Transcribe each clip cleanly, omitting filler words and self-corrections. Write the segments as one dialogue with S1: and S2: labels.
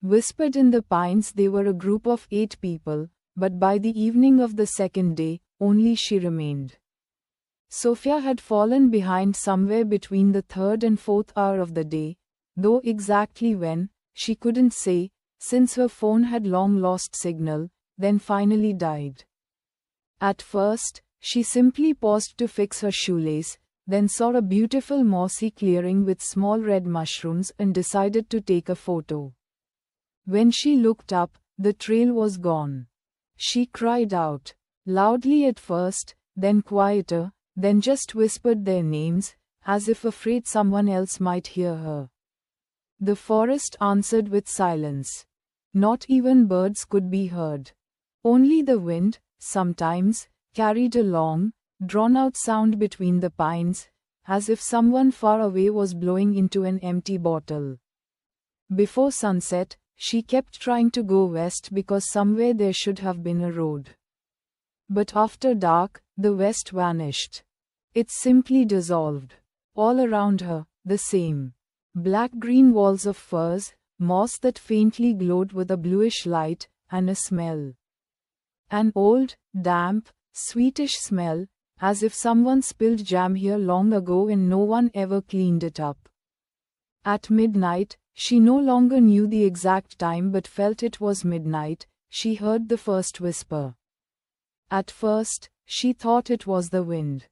S1: Whispered in the pines they were a group of 8 people, but by the evening of the second day, only she remained. Sophia had fallen behind somewhere between the third and fourth hour of the day, though exactly when, she couldn't say, since her phone had long lost signal, then finally died. At first, she simply paused to fix her shoelace, then saw a beautiful mossy clearing with small red mushrooms and decided to take a photo. When she looked up, the trail was gone. She cried out, loudly at first, then quieter, then just whispered their names, as if afraid someone else might hear her. The forest answered with silence. Not even birds could be heard. Only the wind, sometimes, carried a long, drawn-out sound between the pines, as if someone far away was blowing into an empty bottle. Before sunset, she kept trying to go west because somewhere there should have been a road. But after dark, the west vanished. It simply dissolved. All around her, the same. Black-green walls of firs, moss that faintly glowed with a bluish light, and a smell. An old, damp, sweetish smell, as if someone spilled jam here long ago and no one ever cleaned it up. At midnight, she no longer knew the exact time but felt it was midnight, she heard the first whisper. At first, she thought it was the wind.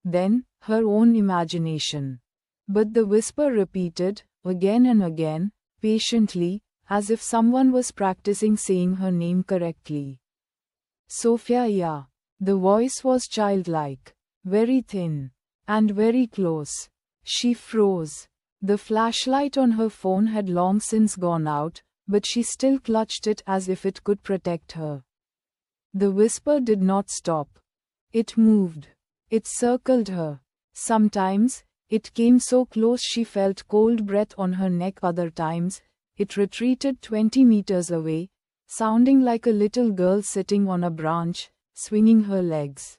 S1: Then, her own imagination. But the whisper repeated, again and again, patiently, as if someone was practicing saying her name correctly. Sophia, yeah. The voice was childlike, very thin, and very close. She froze. The flashlight on her phone had long since gone out, but she still clutched it as if it could protect her. The whisper did not stop. It moved. It circled her. Sometimes, it came so close she felt cold breath on her neck. Other times, it retreated 20 meters away, sounding like a little girl sitting on a branch, swinging her legs.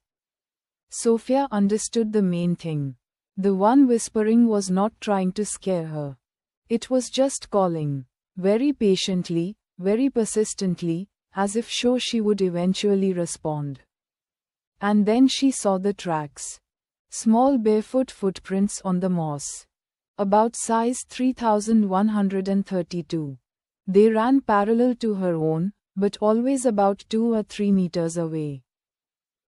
S1: Sophia understood the main thing. The one whispering was not trying to scare her. It was just calling, very patiently, very persistently, as if sure she would eventually respond. And then she saw the tracks. Small barefoot footprints on the moss. About size 3132. They ran parallel to her own, but always about 2 or 3 meters away.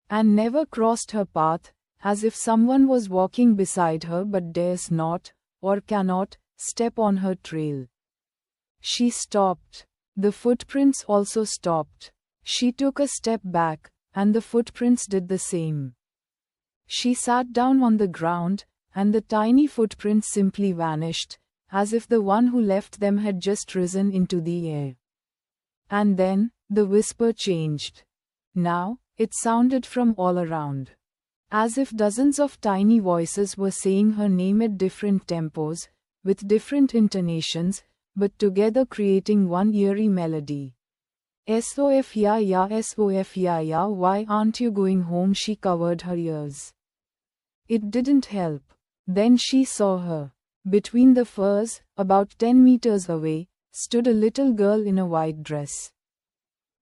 S1: And never crossed her path, as if someone was walking beside her but dares not, or cannot, step on her trail. She stopped. The footprints also stopped. She took a step back, and the footprints did the same. She sat down on the ground, and the tiny footprints simply vanished, as if the one who left them had just risen into the air. And then, the whisper changed. Now, it sounded from all around. As if dozens of tiny voices were saying her name at different tempos, with different intonations, but together creating one eerie melody. SOF ya ya, SOF ya ya, why aren't you going home? She covered her ears. It didn't help. Then she saw her. Between the firs, about 10 meters away, stood a little girl in a white dress.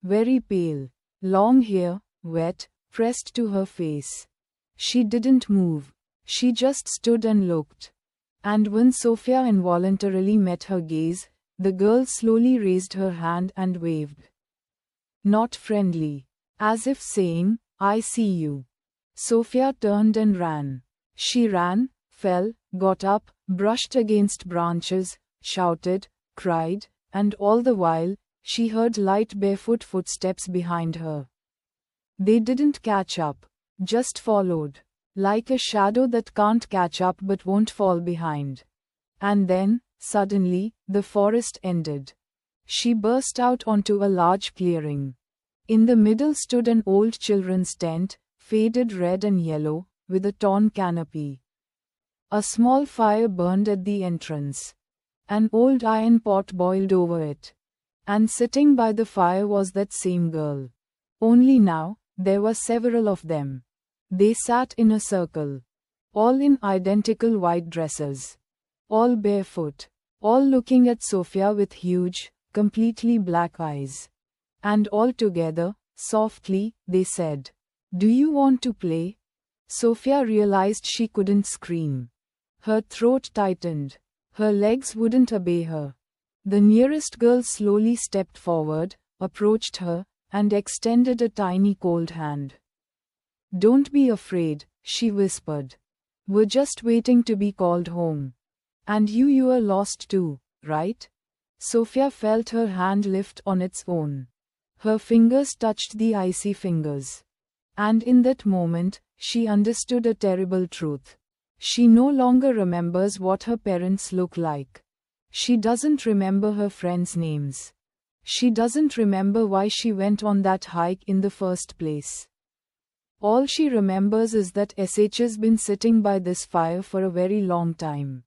S1: Very pale. Long hair, wet, pressed to her face. She didn't move. She just stood and looked. And when Sophia involuntarily met her gaze, the girl slowly raised her hand and waved. Not friendly. As if saying, I see you. Sophia turned and ran. She ran, fell, got up, brushed against branches, shouted, cried, and all the while, she heard light barefoot footsteps behind her. They didn't catch up, just followed. Like a shadow that can't catch up but won't fall behind. And then, suddenly, the forest ended. She burst out onto a large clearing. In the middle stood an old children's tent, faded red and yellow, with a torn canopy. A small fire burned at the entrance. An old iron pot boiled over it. And sitting by the fire was that same girl. Only now, there were several of them. They sat in a circle. All in identical white dresses. All barefoot. All looking at Sophia with huge, completely black eyes. And all together, softly, they said, "Do you want to play?" Sophia realized she couldn't scream. Her throat tightened. Her legs wouldn't obey her. The nearest girl slowly stepped forward, approached her, and extended a tiny cold hand. "Don't be afraid," she whispered. "We're just waiting to be called home. And you're lost too, right?" Sophia felt her hand lift on its own. Her fingers touched the icy fingers. And in that moment, she understood a terrible truth. She no longer remembers what her parents look like. She doesn't remember her friends' names. She doesn't remember why she went on that hike in the first place. All she remembers is that SH's been sitting by this fire for a very long time.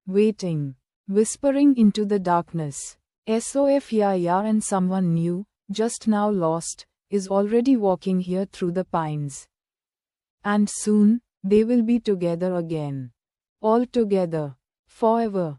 S1: Waiting. Whispering into the darkness. Sophia and someone new, just now lost, is already walking here through the pines. And soon, they will be together again. All together. Forever.